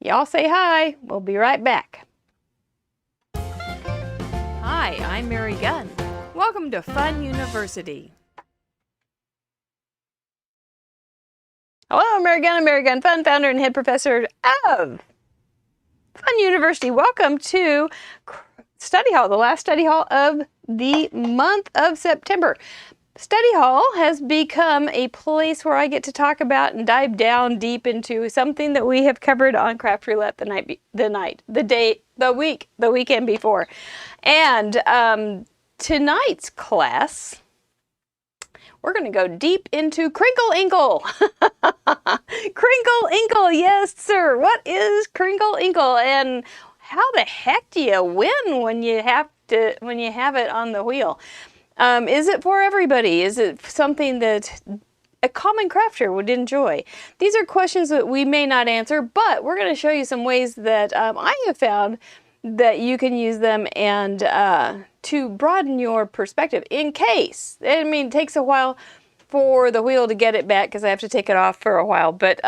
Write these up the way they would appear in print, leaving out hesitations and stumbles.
Y'all say hi. We'll be right back. Hi, I'm Mary Gunn. Welcome to FUNN University. Hello, I'm Mary Gunn. I'm Mary Gunn, FUNN founder and head professor of FUNN University. Welcome to Study Hall, the last study hall of the month of September. Study Hall has become a place where I get to talk about and dive down deep into something that we have covered on Craft Roulette the weekend before. And tonight's class, we're going to go deep into Crinkle Inkle. Crinkle Inkle, yes, sir. What is Crinkle Inkle, and how the heck do you win when you have it on the wheel? Is it for everybody? Is it something that a common crafter would enjoy? These are questions that we may not answer, but we're going to show you some ways that I have found that you can use them and to broaden your perspective in case. I mean, it takes a while for the wheel to get it back because I have to take it off for a while, but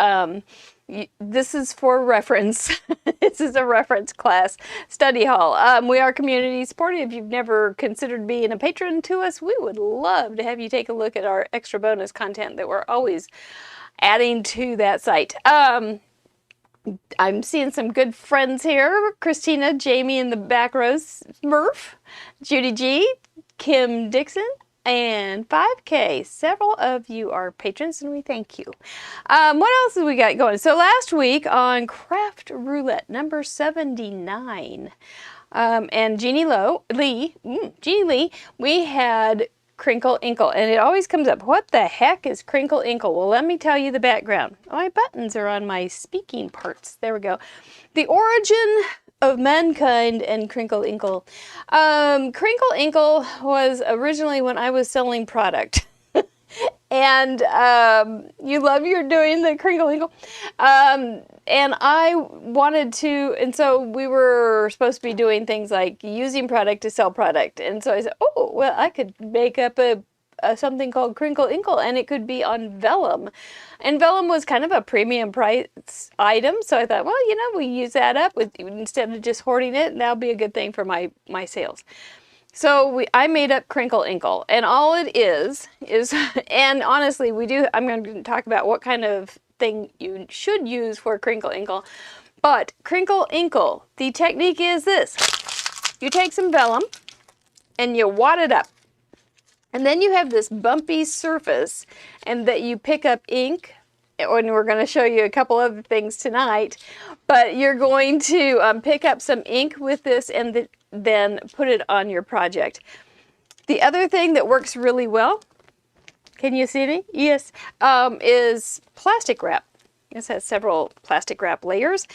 this is for reference. This is a reference class, Study Hall. We are community supported. If you've never considered being a patron to us, we would love to have you take a look at our extra bonus content that we're always adding to that site. I'm seeing some good friends here. Christina, Jamie in the back rows, Murph, Judy G, Kim Dixon, and 5K. Several of you are patrons, and we thank you. What else have we got going? So last week on Craft Roulette, number 79, and Jeannie Lee, we had Crinkle Inkle, and it always comes up, what the heck is Crinkle Inkle? Well, let me tell you the background. My buttons are on my speaking parts. There we go. The origin of mankind and Crinkle Inkle. Crinkle Inkle was originally when I was selling product. And you love your doing the Crinkle Inkle. And I wanted to, and so we were supposed to be doing things like using product to sell product. And so I said, oh, well, I could make up something called Crinkle Inkle, and it could be on vellum. And vellum was kind of a premium price item, so I thought, well, you know, we use that up instead of just hoarding it, that'll be a good thing for my sales. So I made up Crinkle Inkle, and all it is, and honestly, I'm going to talk about what kind of thing you should use for Crinkle Inkle. But Crinkle Inkle, the technique is this. You take some vellum, and you wad it up. And then you have this bumpy surface, and that you pick up ink, and we're going to show you a couple other things tonight, but you're going to pick up some ink with this and then put it on your project. The other thing that works really well, can you see me? Yes, is plastic wrap. This has several plastic wrap layers.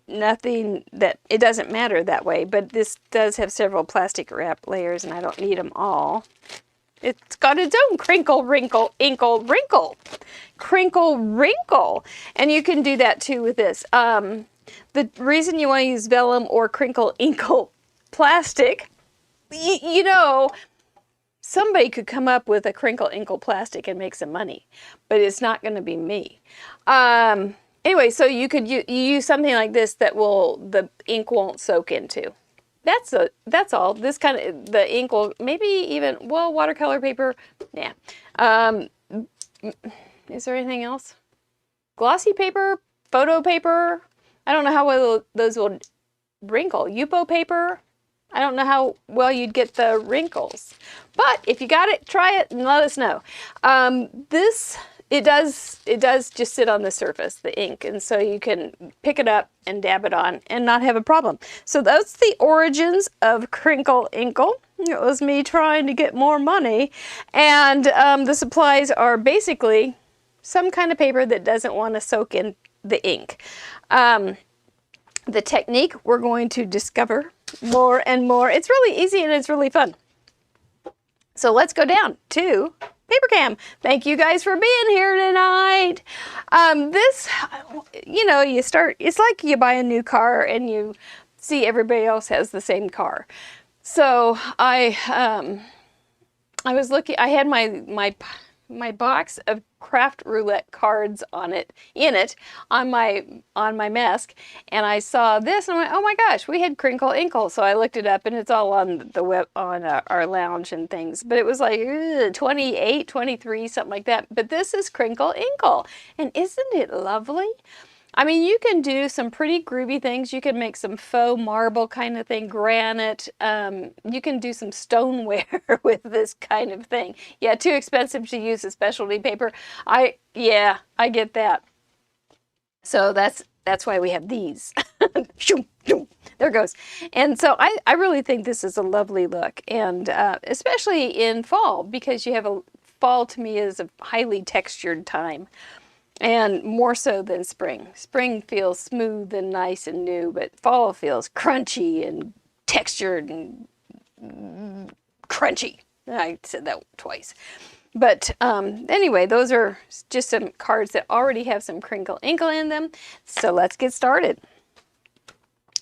It doesn't matter that way, but this does have several plastic wrap layers, and I don't need them all. It's got its own crinkle, wrinkle, inkle, wrinkle. Crinkle, wrinkle. And you can do that too with this. The reason you want to use vellum or Crinkle Inkle plastic, you know, somebody could come up with a Crinkle Inkle plastic and make some money, but it's not going to be me. Anyway, so you could use something like this that the ink won't soak into. That's all. This kind of, the ink will, maybe even, well, watercolor paper, nah. Is there anything else? Glossy paper, photo paper, I don't know how well those will wrinkle. Yupo paper, I don't know how well you'd get the wrinkles. But if you got it, try it and let us know. It does just sit on the surface, the ink, and so you can pick it up and dab it on and not have a problem. So that's the origins of Crinkle Inkle. It was me trying to get more money, and the supplies are basically some kind of paper that doesn't want to soak in the ink. The technique we're going to discover more and more. It's really easy and it's really fun. So let's go down to paper cam. Thank you guys for being here tonight. This, you know, it's like you buy a new car and you see everybody else has the same car. So I was looking, I had my my box of Craft Roulette cards in it on my mask, and I saw this and I went, oh my gosh, we had Crinkle Inkle. So I looked it up, and it's all on the web, on our lounge and things, but it was like 28, 23, something like that. But this is Crinkle Inkle, and isn't it lovely? I mean, you can do some pretty groovy things. You can make some faux marble kind of thing, granite. You can do some stoneware with this kind of thing. Yeah, too expensive to use a specialty paper. Yeah, I get that. So that's why we have these. There goes. And so I really think this is a lovely look, and especially in fall, because you have fall to me is a highly textured time. And more so than spring. Spring feels smooth and nice and new, but fall feels crunchy and textured and crunchy. I said that twice. But anyway, those are just some cards that already have some Crinkle Inkle in them. So let's get started.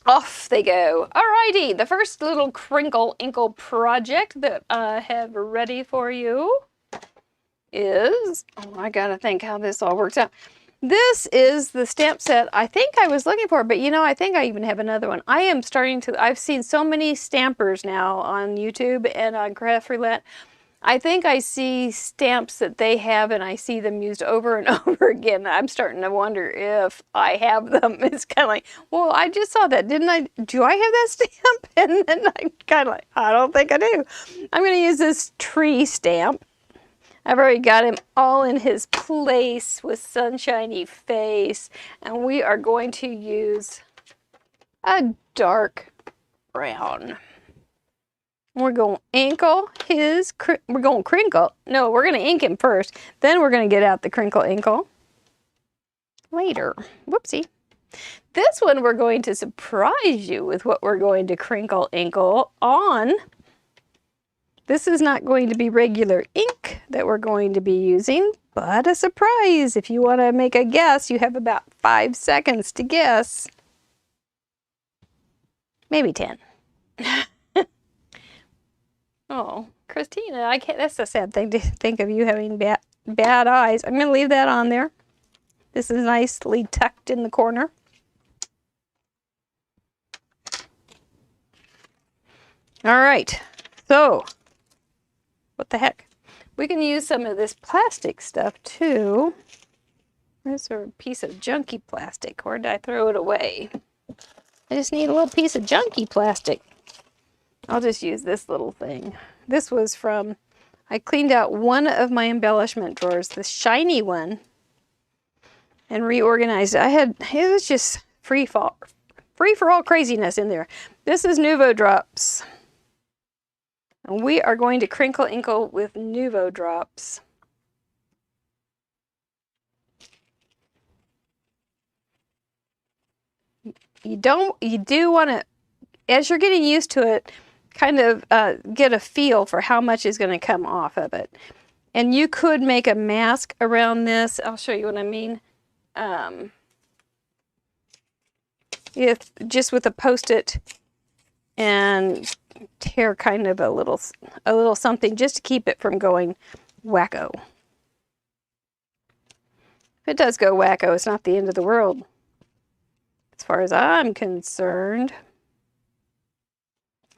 Off they go. Alrighty, the first little Crinkle Inkle project that I have ready for you is, oh, I gotta think how this all works out. This is the stamp set I think I was looking for, but you know, I think I even have another one. I've seen so many stampers now on YouTube and on Craft Roulette. I think I see stamps that they have, and I see them used over and over again. I'm starting to wonder if I have them. It's kind of like, well, I just saw that, didn't I? Do I have that stamp? And then I'm kind of like, I don't think I do. I'm going to use this tree stamp. I've already got him all in his place with sunshiny face, and we are going to use a dark brown. We're going to inkle we're going to crinkle. No, we're going to ink him first, then we're going to get out the Crinkle Inkle later. Whoopsie. This one we're going to surprise you with what we're going to Crinkle Inkle on. This is not going to be regular ink that we're going to be using, but a surprise. If you want to make a guess, you have about 5 seconds to guess. Maybe 10. Oh, Christina, I can't. That's a sad thing to think of, you having bad eyes. I'm going to leave that on there. This is nicely tucked in the corner. All right, so what the heck? We can use some of this plastic stuff too. There's a piece of junky plastic. Or did I throw it away? I just need a little piece of junky plastic. I'll just use this little thing. This was from, I cleaned out one of my embellishment drawers, the shiny one, and reorganized it. It was just free for all craziness in there. This is Nuvo Drops. And we are going to Crinkle Inkle with Nuvo Drops. You do want to, as you're getting used to it, kind of get a feel for how much is going to come off of it. And you could make a mask around this. I'll show you what I mean. If just with a Post-it and tear kind of a little something just to keep it from going wacko. If it does go wacko, it's not the end of the world, as far as I'm concerned.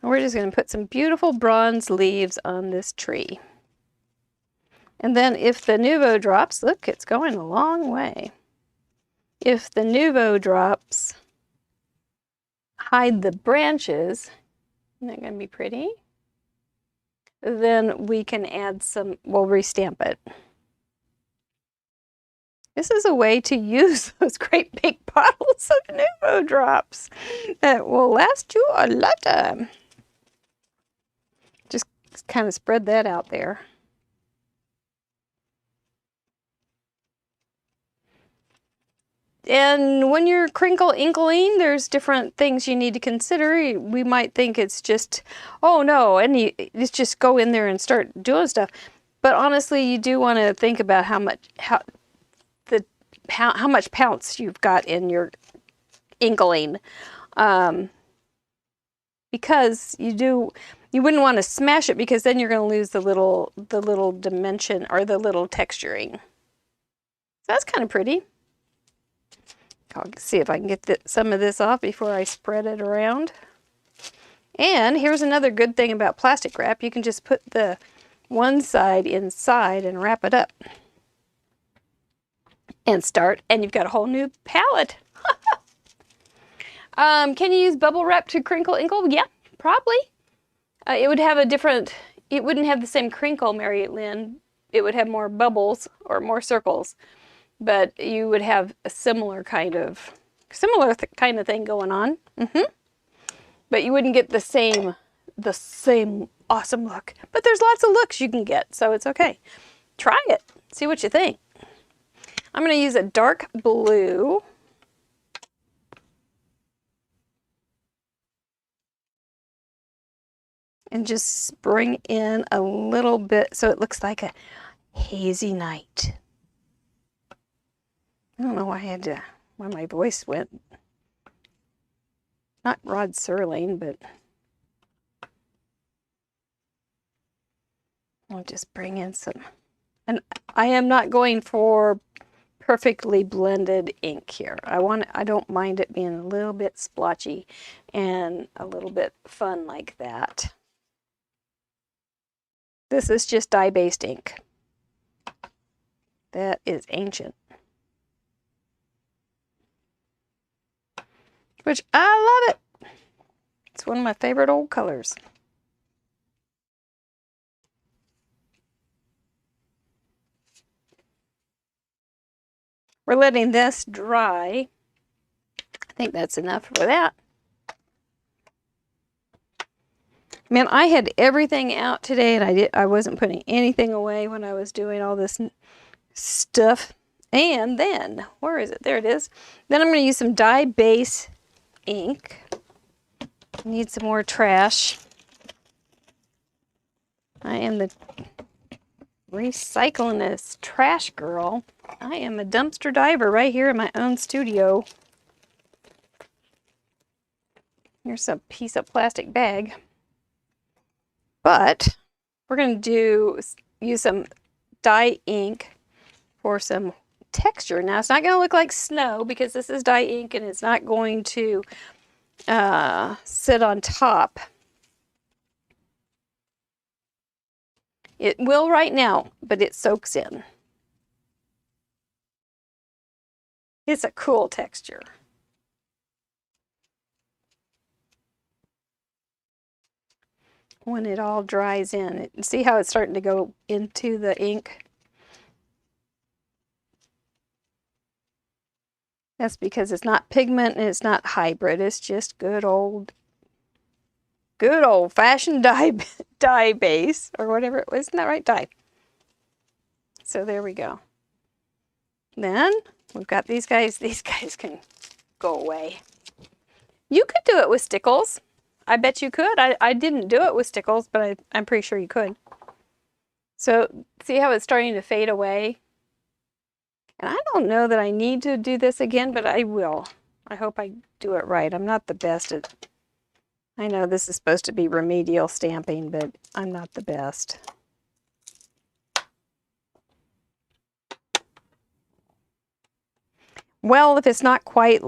And we're just going to put some beautiful bronze leaves on this tree. And then if the Nuvo Drops, look, it's going a long way. If the Nuvo Drops hide the branches, isn't that going to be pretty? Then we can add some, we'll restamp it. This is a way to use those great big bottles of Nuvo Drops that will last you a lifetime. Just kind of spread that out there. And when you're Crinkle Inkling, there's different things you need to consider. We might think it's just, oh no, and it's just go in there and start doing stuff. But honestly, you do want to think about how much pounce you've got in your inkling. because you wouldn't want to smash it, because then you're going to lose the little dimension or the little texturing. So that's kind of pretty. I'll see if I can get some of this off before I spread it around. And here's another good thing about plastic wrap. You can just put the one side inside and wrap it up. And you've got a whole new palette. Can you use bubble wrap to crinkle inkle? Yeah, probably. It would have it wouldn't have the same crinkle, Mary Lynn. It would have more bubbles or more circles, but you would have a similar kind of thing going on. But you wouldn't get the same awesome look. But there's lots of looks you can get, so it's okay. Try it. See what you think. I'm going to use a dark blue. And just bring in a little bit so it looks like a hazy night. I don't know why my voice went. Not Rod Serling, but I'll just bring in some. And I am not going for perfectly blended ink here. I don't mind it being a little bit splotchy and a little bit fun like that. This is just dye-based ink. That is ancient. Which I love it. It's one of my favorite old colors. We're letting this dry. I think that's enough for that. Man, I had everything out today, and I wasn't putting anything away when I was doing all this stuff. And then, where is it? There it is. Then I'm going to use some dye base ink. Need some more trash. I am the recyclingist trash girl. I am a dumpster diver right here in my own studio. Here's a piece of plastic bag. But we're going to use some dye ink for some texture. Now, it's not going to look like snow because this is dye ink and it's not going to sit on top. It will right now, but it soaks in. It's a cool texture. When it all dries in. See how it's starting to go into the ink? That's because it's not pigment and it's not hybrid. It's just good old-fashioned dye base, or whatever it was. Isn't that right? Dye. So there we go. Then we've got these guys. These guys can go away. You could do it with stickles. I bet you could. I didn't do it with stickles, but I'm pretty sure you could. So see how it's starting to fade away? And I don't know that I need to do this again, but I will. I hope I do it right. I'm not the best at... I know this is supposed to be remedial stamping, but I'm not the best. Well, if it's not quite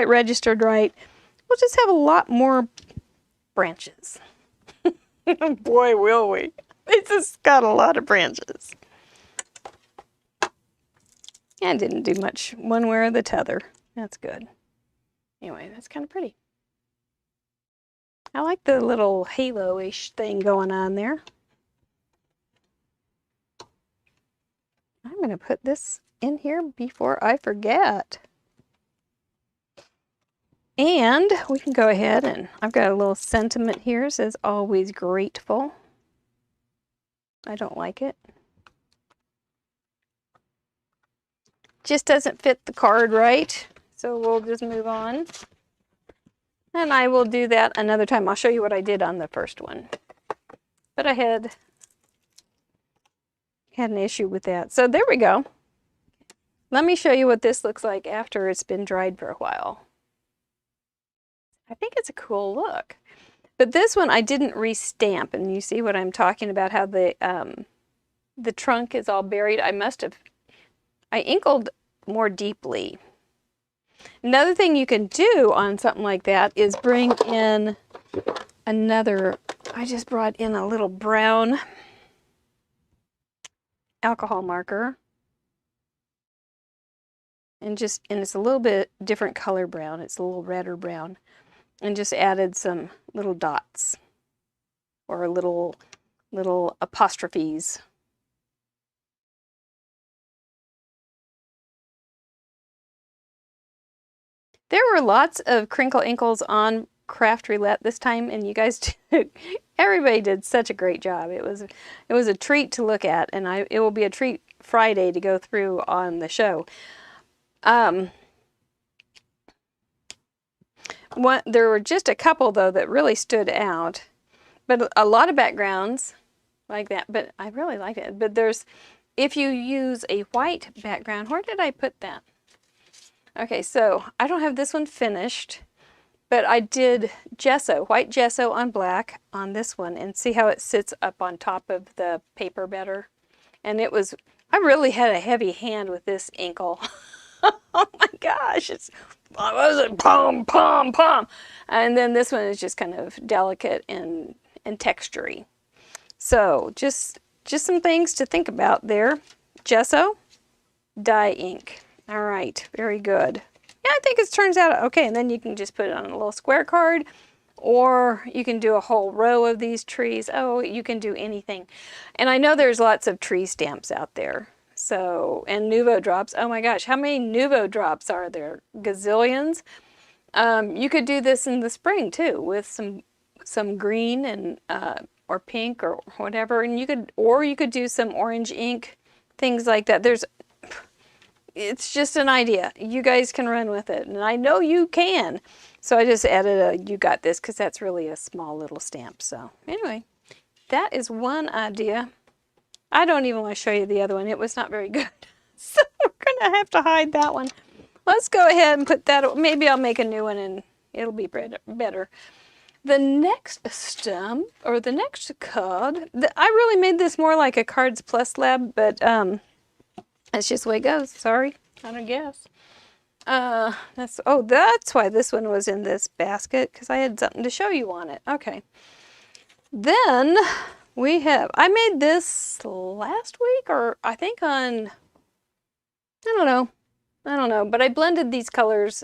registered right, we'll just have a lot more branches. Boy, will we. It's just got a lot of branches. And didn't do much one way or the t'other. That's good. Anyway, that's kind of pretty. I like the little halo-ish thing going on there. I'm going to put this in here before I forget. And we can go ahead and I've got a little sentiment here. It says always grateful. I don't like it. Just doesn't fit the card right. So we'll just move on. And I will do that another time. I'll show you what I did on the first one. But I had an issue with that. So there we go. Let me show you what this looks like after it's been dried for a while. I think it's a cool look. But this one I didn't re-stamp, and you see what I'm talking about, how the trunk is all buried. I inkled more deeply. Another thing you can do on something like that is bring in another, I just brought in a little brown alcohol marker. And it's a little bit different color brown. It's a little redder brown. And just added some little dots or little apostrophes. There were lots of Crinkle Inkles on Craft Roulette this time, and you guys everybody did such a great job. It was a treat to look at, and it will be a treat Friday to go through on the show. There were just a couple though that really stood out, but a lot of backgrounds like that. But I really like it. But if you use a white background, where did I put that? Okay, so I don't have this one finished, but I did white gesso on black on this one, and see how it sits up on top of the paper better. And I really had a heavy hand with this inkle. Oh my gosh, what was it? Pom, pom, pom. And then this one is just kind of delicate and textury. So just some things to think about there. Gesso, dye ink. All right, very good. Yeah, I think it turns out okay. And then you can just put it on a little square card, or you can do a whole row of these trees. Oh, you can do anything. And I know there's lots of tree stamps out there. So, and Nuvo drops. Oh my gosh, how many Nuvo drops are there? Gazillions. You could do this in the spring too, with some green and or pink or whatever, and you could do some orange ink, things like that. It's just an idea. You guys can run with it, and I know you can. So I just added a "you got this" because that's really a small little stamp. So anyway, that is one idea. I don't even want to show you the other one. It was not very good. So we're going to have to hide that one. Let's go ahead and put that. Maybe I'll make a new one and it'll be better. The next stamp, or the next card, I really made this more like a Cards Plus lab, but that's just the way it goes. Sorry, I don't guess. That's why this one was in this basket, because I had something to show you on it. Okay. Then I made this last week, or I think I don't know, but I blended these colors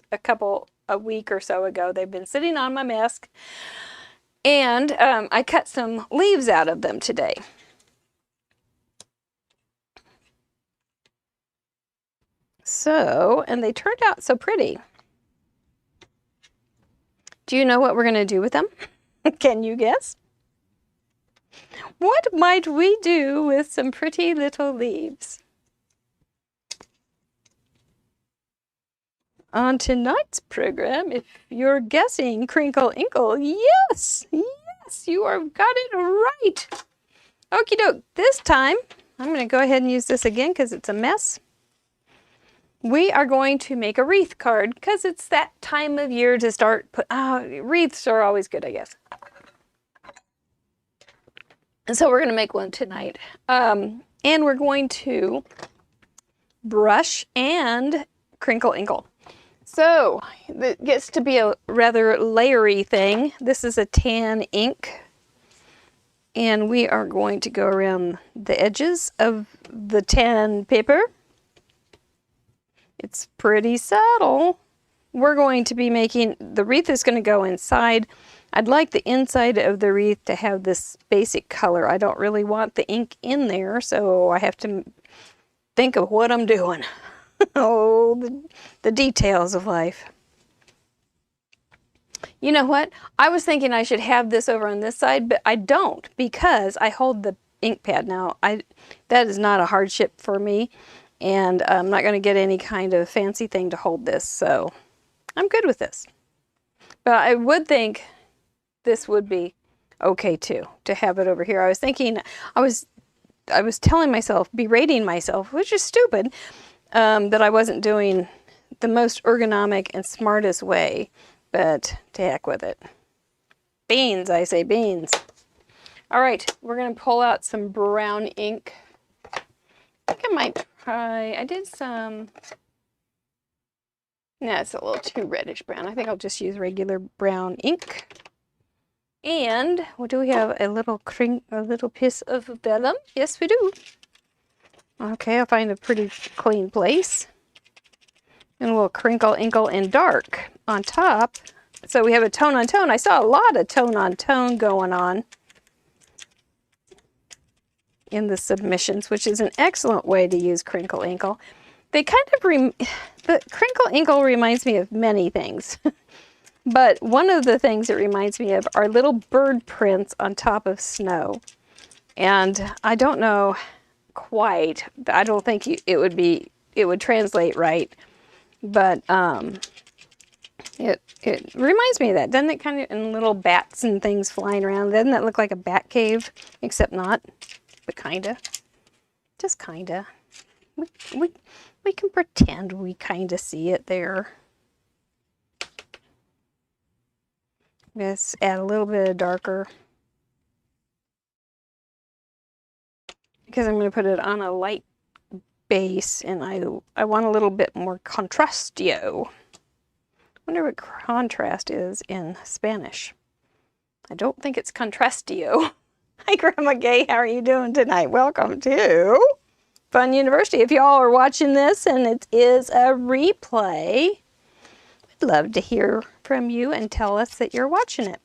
a week or so ago. They've been sitting on my mask, and I cut some leaves out of them today. So, and they turned out so pretty. Do you know what we're going to do with them? Can you guess? What might we do with some pretty little leaves? On tonight's program, if you're guessing Crinkle Inkle, yes, you have got it right. Okie doke. This time, I'm going to go ahead and use this again because it's a mess. We are going to make a wreath card because it's that time of year to start. Wreaths are always good, I guess. And so we're going to make one tonight. And we're going to brush and Crinkle Inkle. So it gets to be a rather layery thing. This is a tan ink. And we are going to go around the edges of the tan paper. It's pretty subtle. We're going to be making, the wreath is going to go inside. I'd like the inside of the wreath to have this basic color. I don't really want the ink in there, so I have to think of what I'm doing. Oh, the details of life. You know what? I was thinking I should have this over on this side, but I don't, because I hold the ink pad. Now, that is not a hardship for me, and I'm not going to get any kind of fancy thing to hold this, so I'm good with this. But I would think this would be okay too, to have it over here. I was thinking, I was telling myself, berating myself, which is stupid, that I wasn't doing the most ergonomic and smartest way but to heck with it. Beans, I say beans. All right, we're gonna pull out some brown ink. I think I might try, I did some, no, it's a little too reddish brown. I think I'll just use regular brown ink. And what do we have? A little piece of vellum? Yes, we do. Okay, I'll find a pretty clean place. And we'll crinkle inkle in dark on top. So we have a tone on tone. I saw a lot of tone on tone going on in the submissions, which is an excellent way to use Crinkle Inkle. They kind of, the Crinkle Inkle reminds me of many things. But one of the things it reminds me of are little bird prints on top of snow. And I don't know quite, I don't think it would translate right. But it reminds me of that. Doesn't it kind of, and little bats and things flying around. Doesn't that look like a bat cave? Except not, but kinda. Just kinda. We can pretend we kinda see it there. Let's add a little bit of darker. Because I'm going to put it on a light base, and I want a little bit more contrastio. I wonder what contrast is in Spanish. I don't think it's contrastio. Hi, Grandma Gay. How are you doing tonight? Welcome to Fun University. If y'all are watching this and it is a replay, we'd love to hear from you and tell us that you're watching it.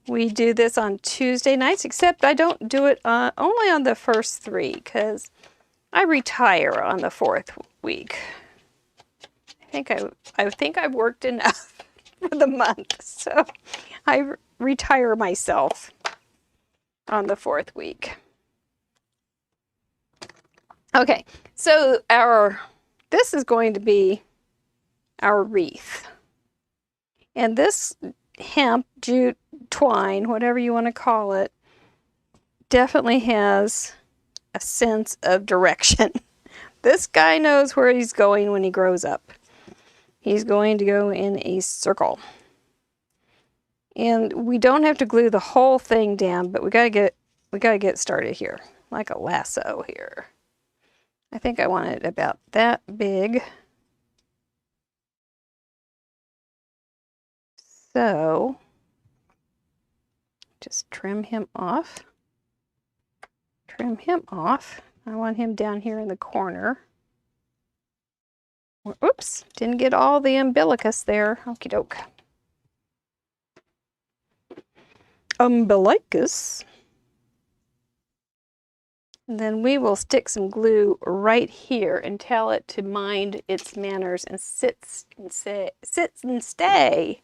We do this on Tuesday nights, except I don't do it only on the first 3 because I retire on the 4th week. I think I've worked enough for the month, so I retire myself on the 4th week. Okay, so this is going to be our wreath. And this hemp, jute, twine, whatever you want to call it, definitely has a sense of direction. This guy knows where he's going when he grows up. He's going to go in a circle. And we don't have to glue the whole thing down, but we gotta get started here, like a lasso here. I think I want it about that big. So just trim him off. Trim him off. I want him down here in the corner. Oops, didn't get all the umbilicus there. Okie doke. Umbilicus. And then we will stick some glue right here and tell it to mind its manners and sit and stay.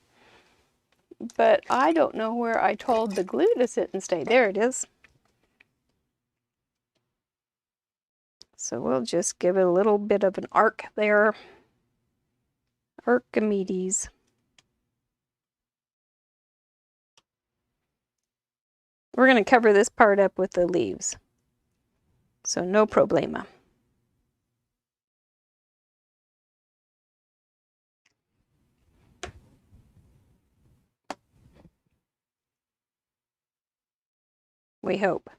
But I don't know where I told the glue to sit and stay. There it is. So we'll just give it a little bit of an arc there. Archimedes. We're going to cover this part up with the leaves. So no problema. We hope.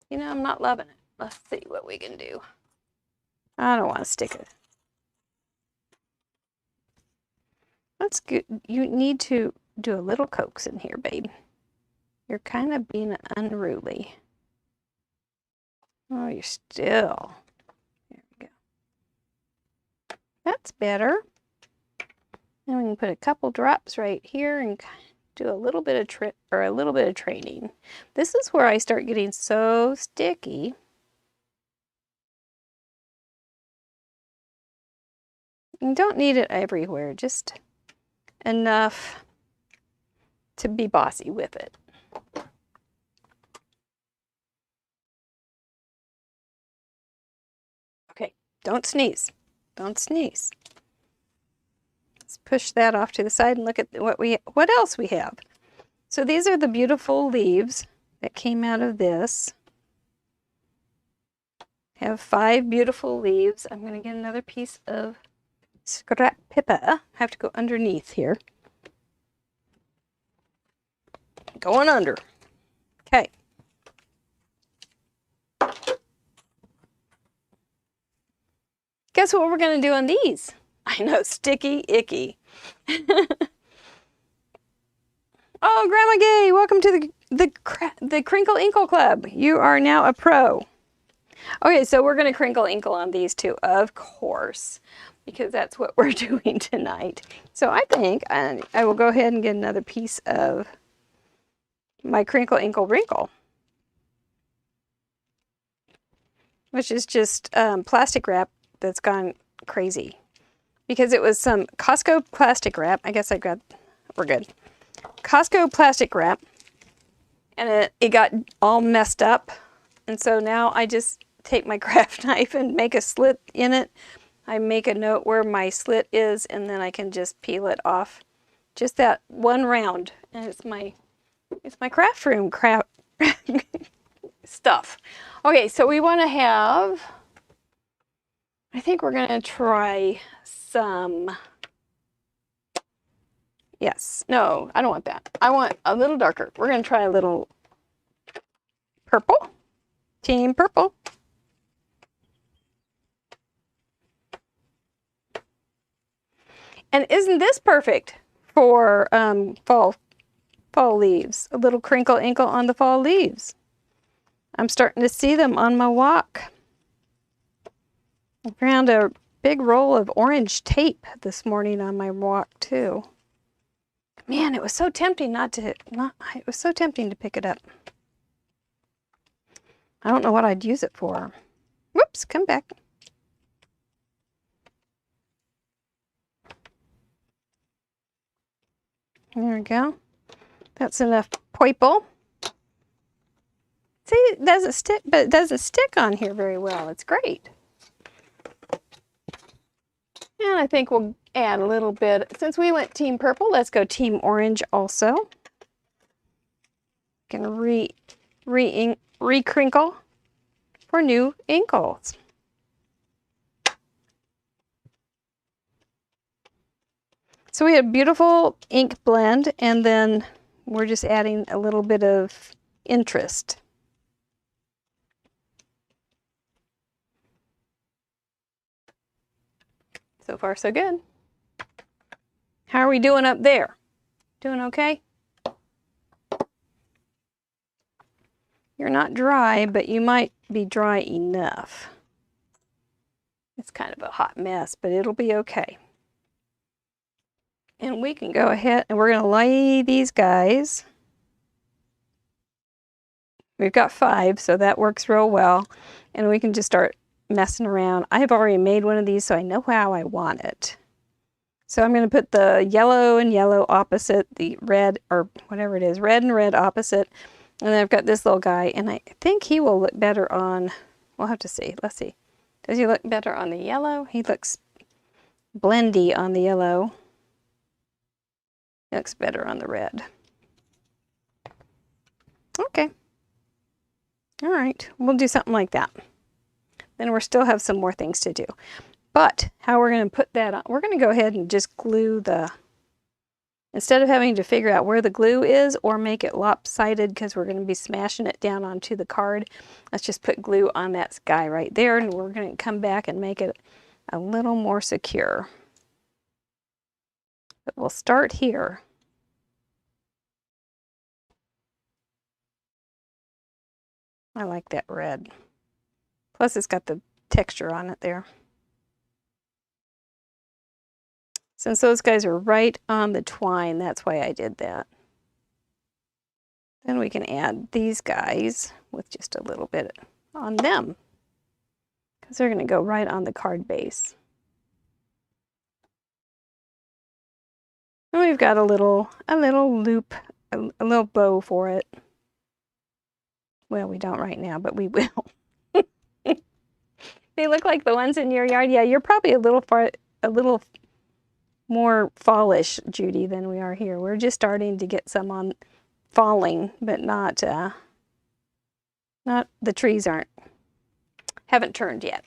You know, I'm not loving it. Let's see what we can do. I don't want to stick it. That's good. You need to do a little coax in here, babe. You're kind of being unruly. Oh, you're still. There we go. That's better. And we can put a couple drops right here and do a little bit of training. This is where I start getting so sticky. You don't need it everywhere, just enough to be bossy with it. Okay, don't sneeze. Don't sneeze. Let's push that off to the side and look at what else we have. So these are the beautiful leaves that came out of this. I have 5 beautiful leaves. I'm going to get another piece of scrap paper. I have to go underneath here. Going under. Okay. Guess what we're going to do on these? I know, sticky icky. Oh, Grandma Gay, welcome to the Crinkle Inkle Club. You are now a pro. Okay, so we're going to crinkle inkle on these two, of course, because that's what we're doing tonight. So I think I will go ahead and get another piece of my Crinkle Inkle Wrinkle, which is just plastic wrap that's gone crazy. Because it was some Costco plastic wrap. I guess we're good. Costco plastic wrap, and it got all messed up. And so now I just take my craft knife and make a slit in it. I make a note where my slit is, and then I can just peel it off. Just that one round, and it's my craft room craft stuff. Okay, so we want to have, I think we're going to try some, yes, no, I don't want that. I want a little darker. We're going to try a little purple, team purple. And isn't this perfect for fall leaves? A little crinkle inkle on the fall leaves. I'm starting to see them on my walk. I found a big roll of orange tape this morning on my walk too. Man, it was so tempting it was so tempting to pick it up. I don't know what I'd use it for. Whoops, come back. There we go. That's enough purple. See, it doesn't stick, but it doesn't stick on here very well. It's great. And I think we'll add a little bit, since we went team purple, let's go team orange also. Can re-crinkle for new inkles. So we had a beautiful ink blend, and then we're just adding a little bit of interest. So far, so good. How are we doing up there? Doing okay? You're not dry, but you might be dry enough. It's kind of a hot mess, but it'll be okay. And we can go ahead and we're going to lay these guys. We've got 5, so that works real well. And we can just start messing around. I have already made one of these, so I know how I want it. So I'm going to put the yellow and yellow opposite, the red, or whatever it is, red and red opposite. And then I've got this little guy, and I think he will look better on, we'll have to see. Let's see. Does he look better on the yellow? He looks blendy on the yellow. He looks better on the red. Okay. All right, we'll do something like that. Then we still have some more things to do. But how we're going to put that on, we're going to go ahead and just glue the, instead of having to figure out where the glue is or make it lopsided because we're going to be smashing it down onto the card, let's just put glue on that guy right there, and we're going to come back and make it a little more secure. But we'll start here. I like that red. Plus it's got the texture on it there. Since those guys are right on the twine, that's why I did that. Then we can add these guys with just a little bit on them, because they're going to go right on the card base. And we've got a little loop, a little bow for it. Well, we don't right now, but we will. They look like the ones in your yard. Yeah, you're probably a little more fallish, Judy, than we are here. We're just starting to get some on falling, but not the trees haven't turned yet.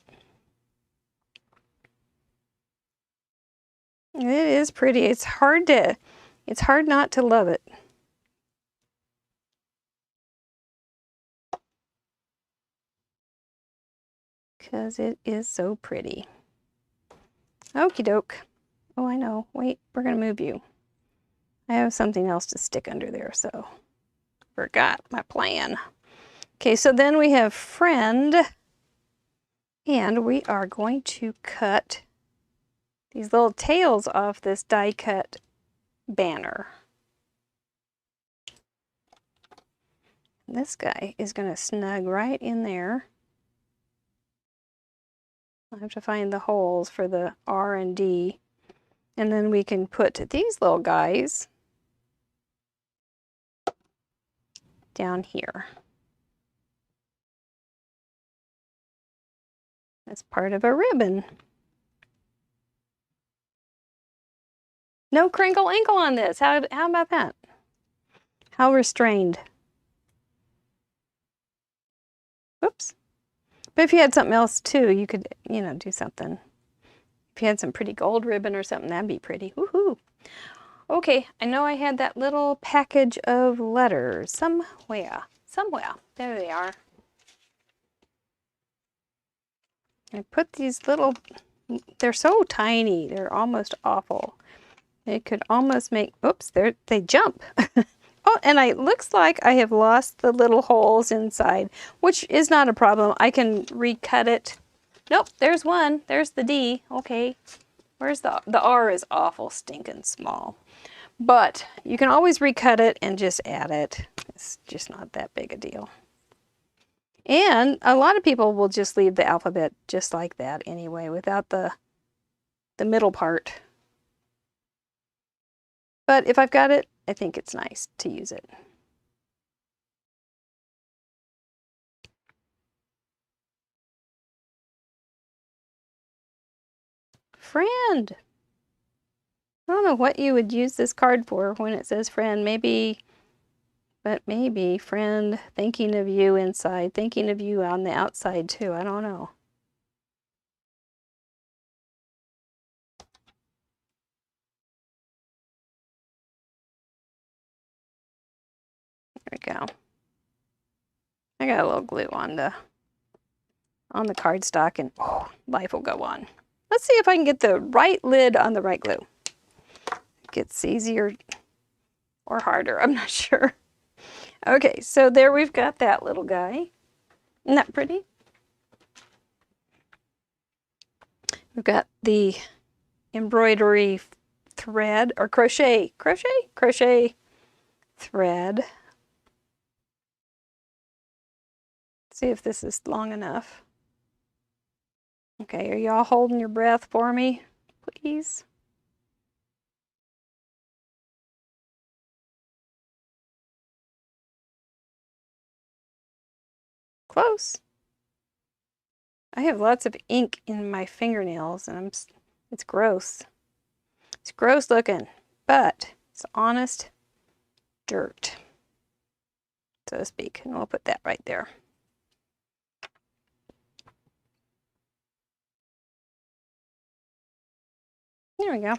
It is pretty. It's hard not to love it. Because it is so pretty. Okie doke. Oh, I know. Wait, we're going to move you. I have something else to stick under there, so forgot my plan. Okay, so then we have friend, and we are going to cut these little tails off this die cut banner. This guy is going to snug right in there. I have to find the holes for the R and D. And then we can put these little guys down here. That's part of a ribbon. No crinkle inkle on this. How about that? How restrained. Whoops. But if you had something else too, you could, you know, do something. If you had some pretty gold ribbon or something, that'd be pretty. Woohoo! Okay, I know I had that little package of letters somewhere. There they are. I put these little, they're so tiny, they're almost awful. They could almost make, oops, they jump. Oh, and it looks like I have lost the little holes inside, which is not a problem. I can recut it. Nope, there's one. There's the D. Okay. Where's the R is awful stinking small. But you can always recut it and just add it. It's just not that big a deal. And a lot of people will just leave the alphabet just like that anyway, without the middle part. But if I've got it, I think it's nice to use it. Friend. I don't know what you would use this card for when it says friend. Maybe, but maybe friend thinking of you inside, thinking of you on the outside too. I don't know. There we go. I got a little glue on the cardstock, and oh, life will go on. Let's see if I can get the right lid on the right glue. It gets easier or harder, I'm not sure. Okay, so there we've got that little guy. Isn't that pretty? We've got the embroidery thread, or crochet thread. Let's see if this is long enough. Okay, are y'all holding your breath for me, please? Close. I have lots of ink in my fingernails, and it's gross. It's gross looking, but it's honest dirt, so to speak. And we'll put that right there. There we go.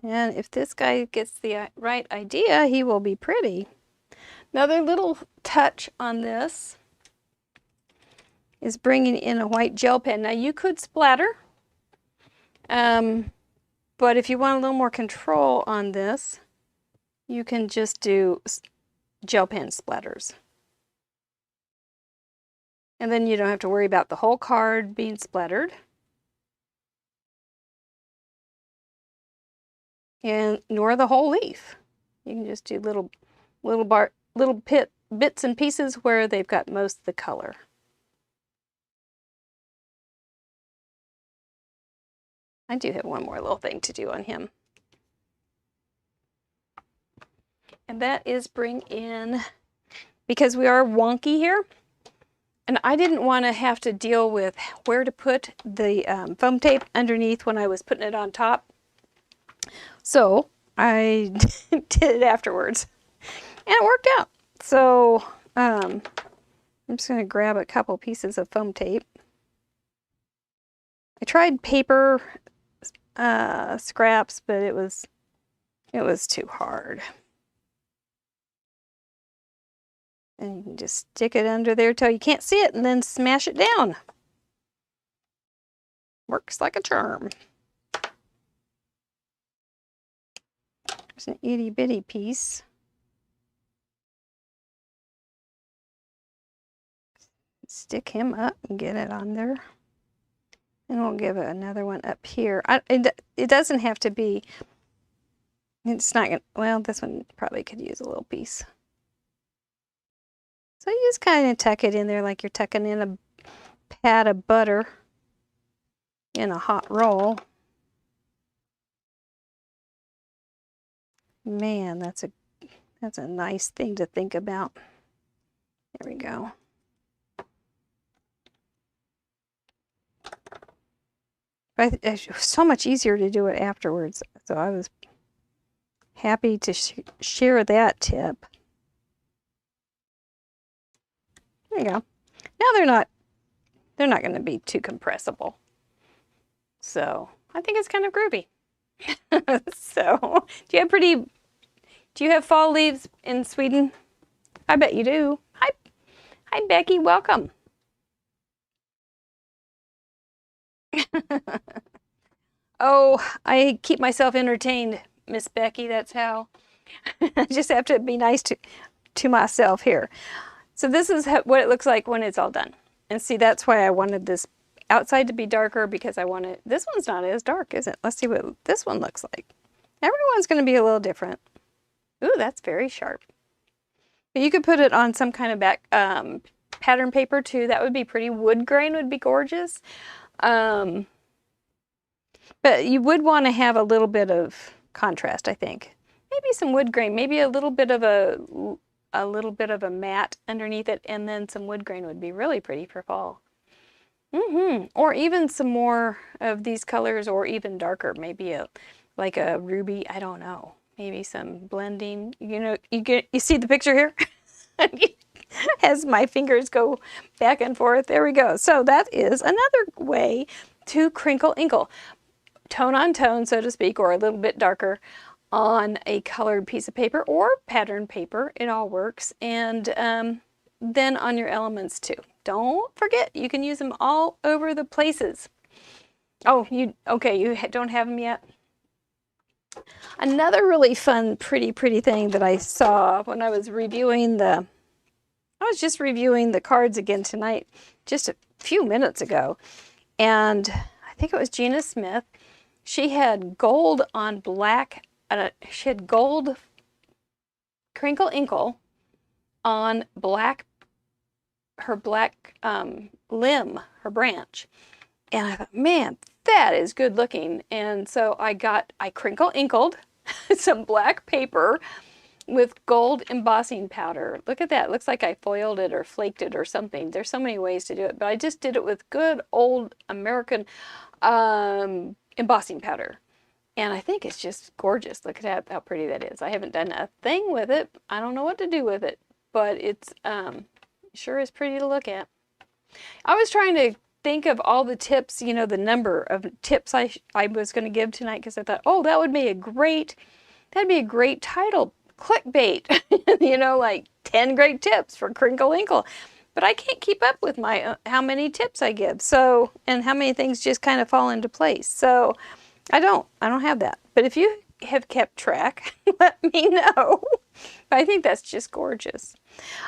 And if this guy gets the right idea, he will be pretty. Another little touch on this is bringing in a white gel pen. Now you could splatter, but if you want a little more control on this, you can just do gel pen splatters. And then you don't have to worry about the whole card being splattered. And nor the whole leaf. You can just do little bits and pieces where they've got most of the color. I do have one more little thing to do on him. And that is bring in, because we are wonky here, and I didn't want to have to deal with where to put the foam tape underneath when I was putting it on top. So I did it afterwards, and it worked out. So I'm just going to grab a couple pieces of foam tape. I tried paper scraps, but it was too hard. And you can just stick it under there till you can't see it and then smash it down. Works like a charm. There's an itty bitty piece. Stick him up and get it on there. And we'll give it another one up here. It doesn't have to be, it's not gonna, well, this one probably could use a little piece. So you just kind of tuck it in there like you're tucking in a pat of butter in a hot roll. Man, that's a nice thing to think about. There we go. But it was so much easier to do it afterwards. So I was happy to share that tip. There you go. Now they're not going to be too compressible. So I think it's kind of groovy. So do you have fall leaves in Sweden? I bet you do. Hi Becky, welcome. Oh, I keep myself entertained, Miss Becky. That's how. I just have to be nice to myself here. So this is what it looks like when it's all done. And see, that's why I wanted this outside to be darker, because I wanted, this one's not as dark, is it? Let's see what this one looks like. Everyone's going to be a little different. Ooh, that's very sharp. But you could put it on some kind of back pattern paper too. That would be pretty. Wood grain would be gorgeous. But you would want to have a little bit of contrast, I think. Maybe some wood grain, maybe a little bit of a matte underneath it, and then some wood grain would be really pretty for fall. Or even some more of these colors, or even darker, maybe like a ruby, I don't know. Maybe some blending. You know, you see the picture here? As my fingers go back and forth. There we go. So that is another way to crinkle inkle. Tone on tone, so to speak, or a little bit darker on a colored piece of paper or pattern paper. It all works. And then on your elements too. Don't forget, you can use them all over the places. Oh, you don't have them yet? Another really fun, pretty thing that I saw when I was just reviewing the cards again tonight, just a few minutes ago. And I think it was Gina Smith. She had gold on black, she had gold crinkle inkle on black, her black limb, her branch. And I thought, man, that is good looking. And so I crinkle inkled some black paper with gold embossing powder. Look at that. It looks like I foiled it or flaked it or something. There's so many ways to do it, but I just did it with good old American embossing powder. And I think it's just gorgeous. Look at how pretty that is. I haven't done a thing with it. I don't know what to do with it, but it's sure is pretty to look at. I was trying to think of all the tips, you know, the number of tips I was going to give tonight, because I thought, oh, that'd be a great title, clickbait, you know, like 10 great tips for Crinkle Inkle. But I can't keep up with my how many tips I give, so, and how many things just kind of fall into place. So I don't have that. But if you have kept track, let me know. I think that's just gorgeous.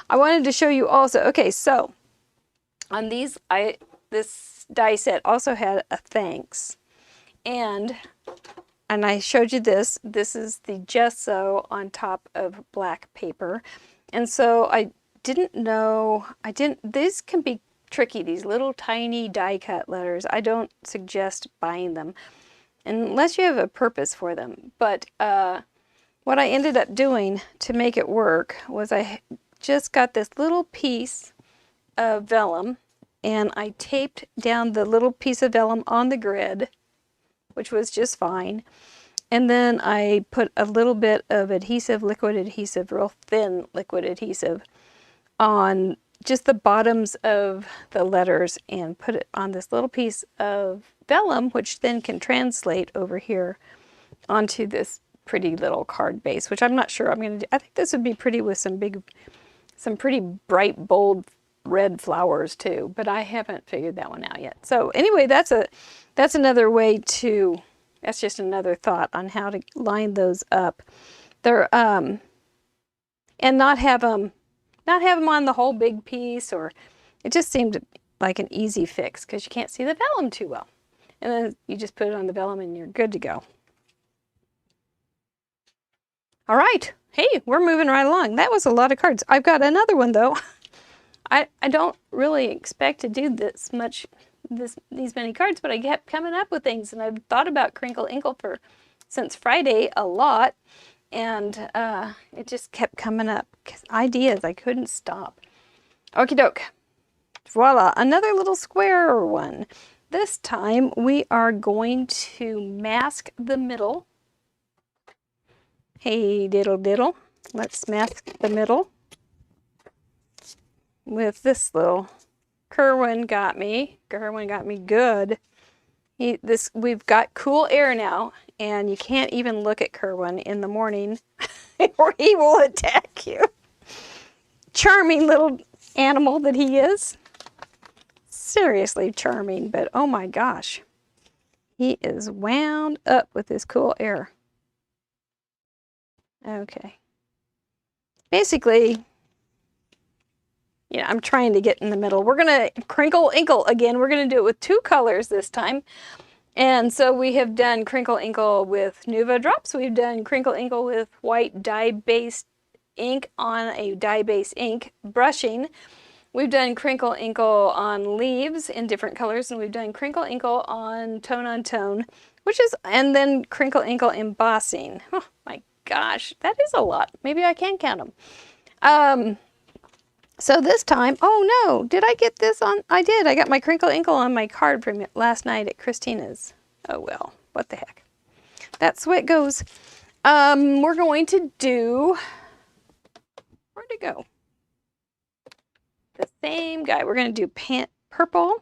I wanted to show you also, okay, so on these, this die set also had a thanks. And I showed you this. This is the gesso on top of black paper. And so I didn't know, these can be tricky, these little tiny die cut letters. I don't suggest buying them unless you have a purpose for them. But what I ended up doing to make it work was I just got this little piece of vellum, and I taped down the little piece of vellum on the grid, which was just fine. And then I put a little bit of adhesive, liquid adhesive, real thin liquid adhesive, on just the bottoms of the letters, and put it on this little piece of vellum, which then can translate over here onto this pretty little card base, which I'm not sure I'm going to do. I think this would be pretty with some pretty bright, bold red flowers too, but I haven't figured that one out yet. So anyway, that's another way to, that's just another thought on how to line those up. They're, and not have them on the whole big piece, or it just seemed like an easy fix because you can't see the vellum too well. And then you just put it on the vellum and you're good to go. All right, hey, we're moving right along. That was a lot of cards. I've got another one though. I don't really expect to do these many cards, but I kept coming up with things, and I've thought about Crinkle Inkle since Friday a lot, and it just kept coming up. Ideas, I couldn't stop. Okie doke. Voila, another little square one. This time we are going to mask the middle. Hey, diddle diddle. Let's mask the middle with this little Kerwin got me. Kerwin got me good. We've got cool air now, and you can't even look at Kerwin in the morning or he will attack you. Charming little animal that he is. Seriously charming, but oh my gosh. He is wound up with this cool air. Okay. Basically, yeah, I'm trying to get in the middle. We're going to Crinkle Inkle again. We're going to do it with two colors this time. And so we have done Crinkle Inkle with Nuva drops. We've done Crinkle Inkle with white dye-based ink on a dye-based ink brushing. We've done Crinkle Inkle on leaves in different colors, and we've done Crinkle Inkle on tone, and then Crinkle Inkle embossing. Oh my gosh, that is a lot. Maybe I can count them. So this time, oh no, did I get this on? I did. I got my Crinkle Inkle on my card from last night at Christina's. Oh well, what the heck. That's the way it goes. We're going to do, where'd it go? The same guy. We're going to do purple.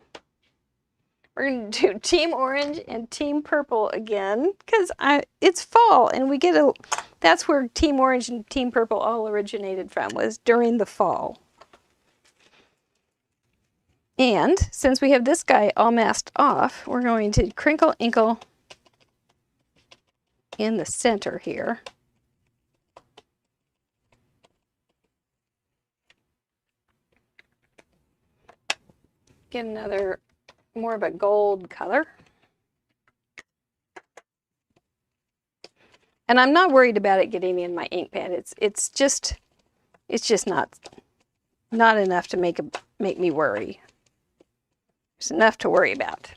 We're going to do Team Orange and Team Purple again because it's fall and we get that's where Team Orange and Team Purple all originated from, was during the fall. And since we have this guy all masked off, we're going to Crinkle Inkle in the center here. Get another more of a gold color. And I'm not worried about it getting in my ink pad. It's just not enough to make me worry. There's enough to worry about.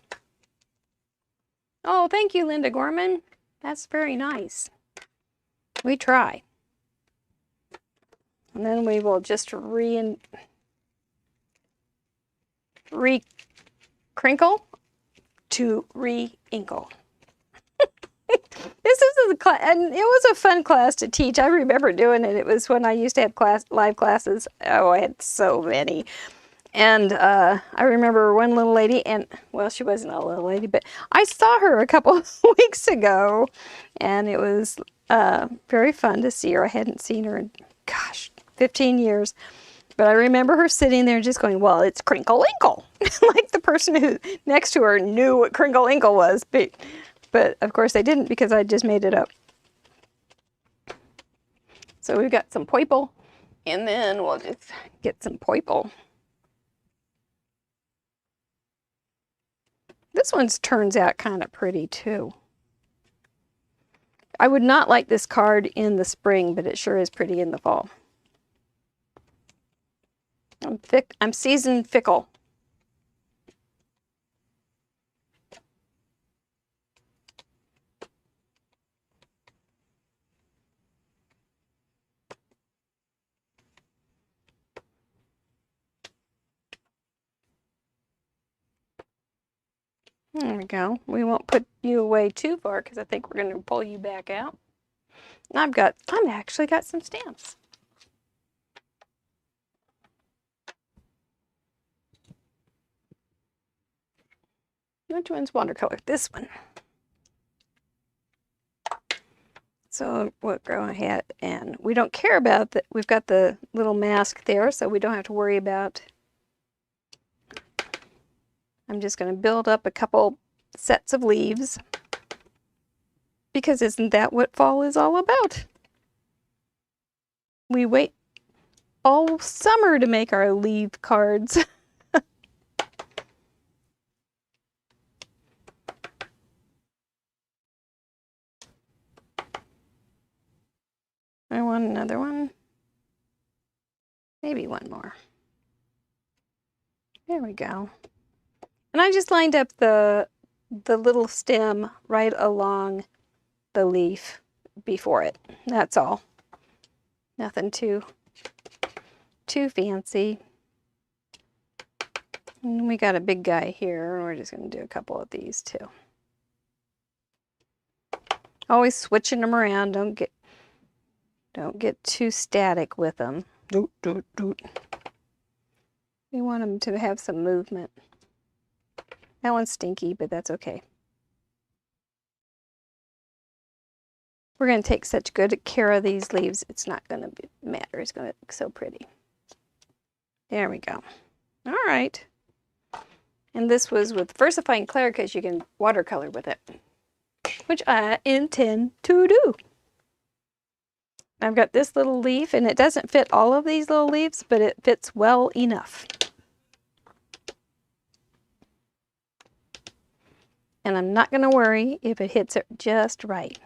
Oh, thank you, Linda Gorman. That's very nice. We try. And then we will just re-crinkle to re-inkle. This is a class, and it was a fun class to teach. I remember doing it. It was when I used to have live classes. Oh, I had so many. And I remember one little lady, and well, she wasn't a little lady, but I saw her a couple of weeks ago, and it was very fun to see her. I hadn't seen her in, gosh, 15 years. But I remember her sitting there just going, well, it's Crinkle Inkle. Like the person who next to her knew what Crinkle Inkle was. But of course they didn't, because I just made it up. So we've got some purple, and then we'll just get some purple. This one turns out kind of pretty too. I would not like this card in the spring, but it sure is pretty in the fall. I'm seasoned fickle. There we go. We won't put you away too far because I think we're going to pull you back out. I've actually got some stamps. Which one's watercolor? This one. So we'll go ahead, and we don't care about that. We've got the little mask there, so we don't have to worry about. I'm just going to build up a couple sets of leaves, because isn't that what fall is all about? We wait all summer to make our leaf cards. I want another one. Maybe one more. There we go. And I just lined up the little stem right along the leaf before it. That's all. Nothing too fancy. And we got a big guy here, and we're just going to do a couple of these too. Always switching them around. Don't get too static with them. Doot, doot, doot. We want them to have some movement. That one's stinky, but that's okay. We're going to take such good care of these leaves, it's not going to matter. It's going to look so pretty. There we go. All right. And this was with VersaFine Clair, because you can watercolor with it, which I intend to do. I've got this little leaf, and it doesn't fit all of these little leaves, but it fits well enough. And I'm not going to worry if it hits it just right.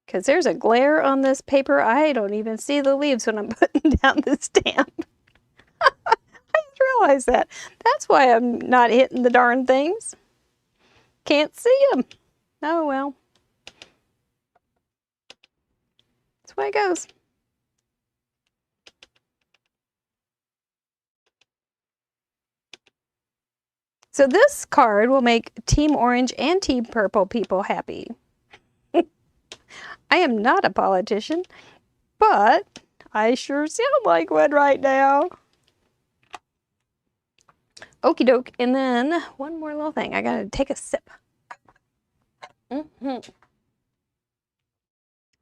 Because there's a glare on this paper, I don't even see the leaves when I'm putting down the stamp. I just realized that. That's why I'm not hitting the darn things. Can't see them. Oh well. That's the way it goes. So this card will make Team Orange and Team Purple people happy. I am not a politician, but I sure sound like one right now. Okie doke. And then one more little thing. I gotta take a sip.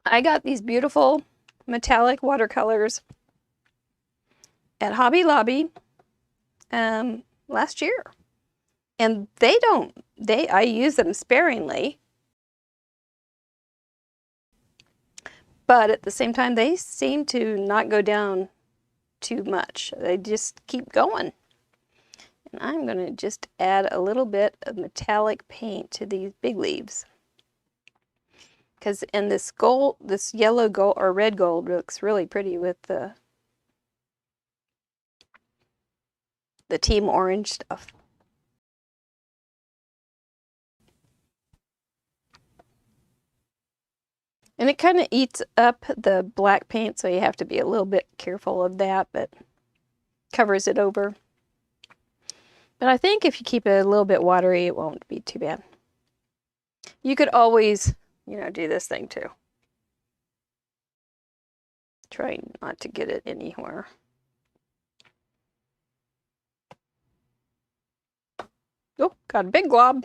I got these beautiful metallic watercolors at Hobby Lobby last year. And I use them sparingly. But at the same time, they seem to not go down too much. They just keep going. And I'm going to just add a little bit of metallic paint to these big leaves. Because in this gold, this yellow gold or red gold looks really pretty with the Team Orange stuff. And it kind of eats up the black paint, so you have to be a little bit careful of that, but covers it over. But I think if you keep it a little bit watery, it won't be too bad. You could always, do this thing too. Try not to get it anywhere. Oh, got a big glob.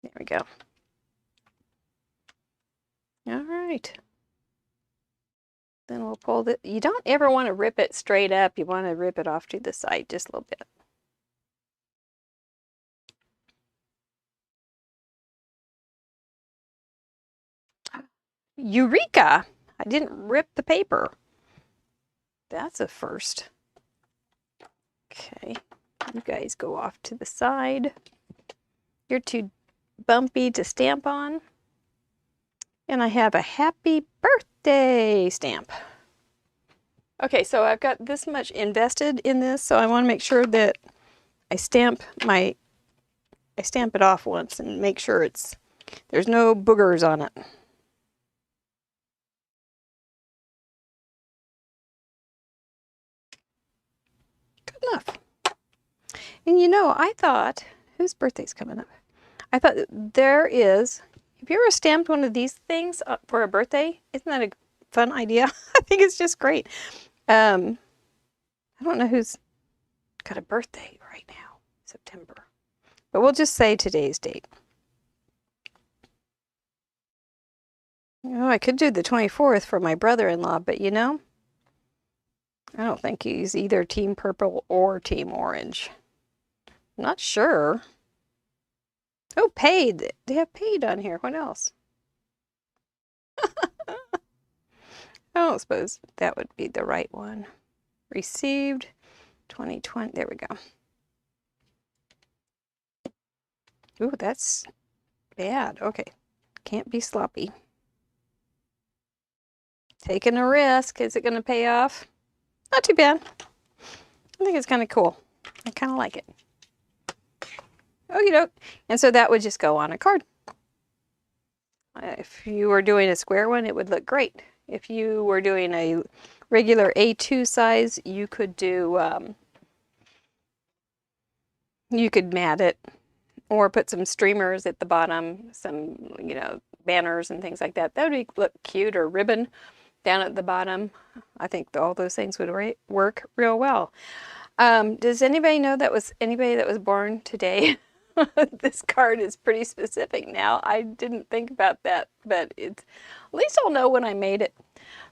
There we go. All right. Then we'll pull the, you don't ever want to rip it straight up. You want to rip it off to the side just a little bit. Eureka! I didn't rip the paper. That's a first. Okay, you guys go off to the side. You're too bumpy to stamp on. And I have a happy birthday stamp. Okay, so I've got this much invested in this, so I want to make sure that I stamp it off once and make sure there's no boogers on it. Good enough. And I thought, whose birthday's coming up? I thought there is, Have you ever stamped one of these things for a birthday? Isn't that a fun idea? I think it's just great. I don't know who's got a birthday right now, September. But we'll just say today's date. Oh, I could do the 24th for my brother-in-law, but you know, I don't think he's either Team Purple or Team Orange. I'm not sure. Oh, paid. They have paid on here. What else? I don't suppose that would be the right one. Received 2020. There we go. Ooh, that's bad. Okay. Can't be sloppy. Taking a risk. Is it going to pay off? Not too bad. I think it's kind of cool. I kind of like it. Okie doke. And so that would just go on a card. If you were doing a square one, it would look great. If you were doing a regular A2 size, you could do, you could mat it or put some streamers at the bottom, some, you know, banners and things like that. That would look cute, or ribbon down at the bottom. I think all those things would work real well. Does anybody know that was anybody that was born today? This card is pretty specific now. I didn't think about that, but it's, at least I'll know when I made it.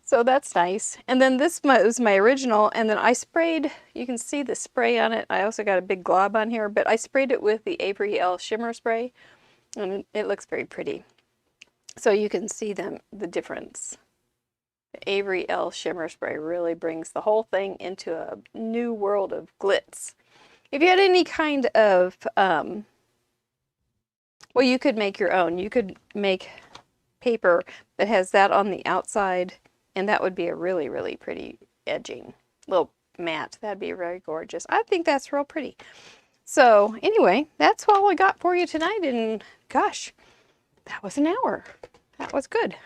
So that's nice. And then this was my original, and then I sprayed, you can see the spray on it. I also got a big glob on here, but I sprayed it with the Avery L shimmer spray, and it looks very pretty. So you can see the difference. The Avery L shimmer spray really brings the whole thing into a new world of glitz. If you had any kind of, well, you could make your own. You could make paper that has that on the outside, and that would be a really, really pretty edging. Little matte. That'd be very gorgeous. I think that's real pretty. So anyway, that's all I got for you tonight, and gosh, that was an hour. That was good.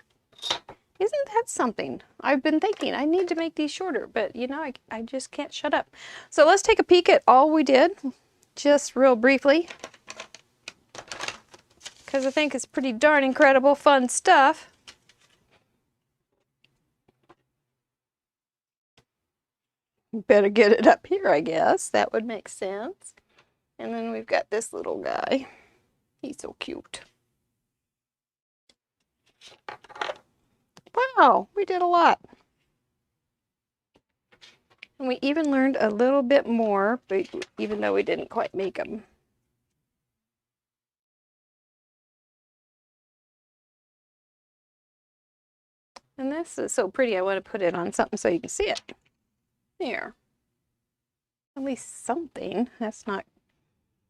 Isn't that something? I've been thinking I need to make these shorter, but you know, I just can't shut up. So let's take a peek at all we did, just real briefly, because I think it's pretty darn incredible, fun stuff. Better get it up here, I guess. That would make sense. And then we've got this little guy. He's so cute. Wow, we did a lot. And we even learned a little bit more, but even though we didn't quite make them. And this is so pretty, I want to put it on something so you can see it. There. At least something. That's not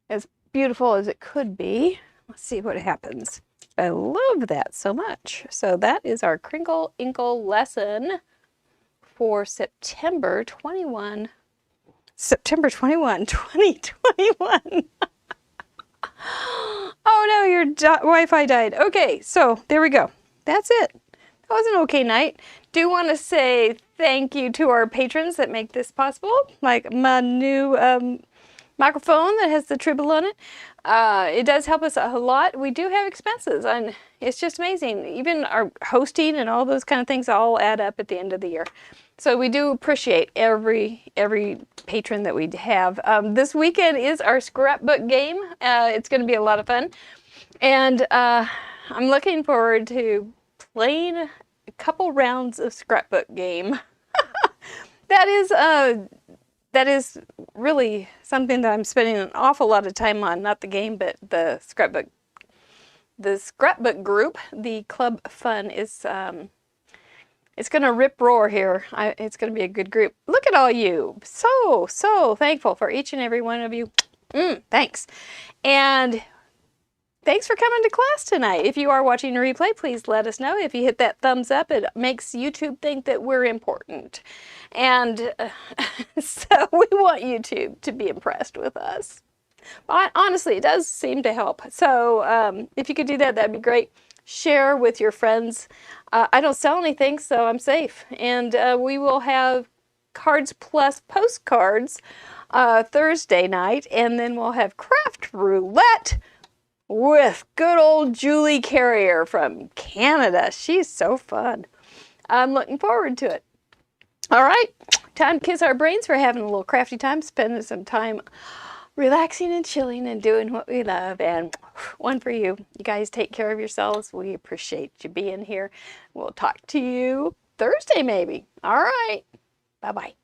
as beautiful as it could be. Let's see what happens. I love that so much. So that is our Crinkle Inkle lesson for September 21. September 21, 2021. Oh no, your Wi-Fi died. Okay, so there we go. That's it. That was an okay night. Do want to say thank you to our patrons that make this possible, like my new microphone that has the tribble on it. It does help us a lot. We do have expenses, and it's just amazing. Even our hosting and all those kind of things all add up at the end of the year. So we do appreciate every patron that we have. This weekend is our scrapbook game. It's going to be a lot of fun, and I'm looking forward to playing a couple rounds of scrapbook game. That is really something that I'm spending an awful lot of time on, not the game, but the scrapbook. The scrapbook group, the Club FUNN, is it's gonna rip roar here. It's gonna be a good group. Look at all you. So thankful for each and every one of you. Thanks. And thanks for coming to class tonight. If you are watching a replay, please let us know. If you hit that thumbs up, it makes YouTube think that we're important. And so we want YouTube to be impressed with us. But honestly, it does seem to help. So if you could do that, that'd be great. Share with your friends. I don't sell anything, so I'm safe. And we will have Cards Plus postcards Thursday night. And then we'll have Craft Roulette with good old Julie Carrier from Canada. She's so fun. I'm looking forward to it. All right, time to kiss our brains for having a little crafty time, spending some time relaxing and chilling and doing what we love. And one for you. You guys take care of yourselves. We appreciate you being here. We'll talk to you Thursday maybe. All right. Bye-bye.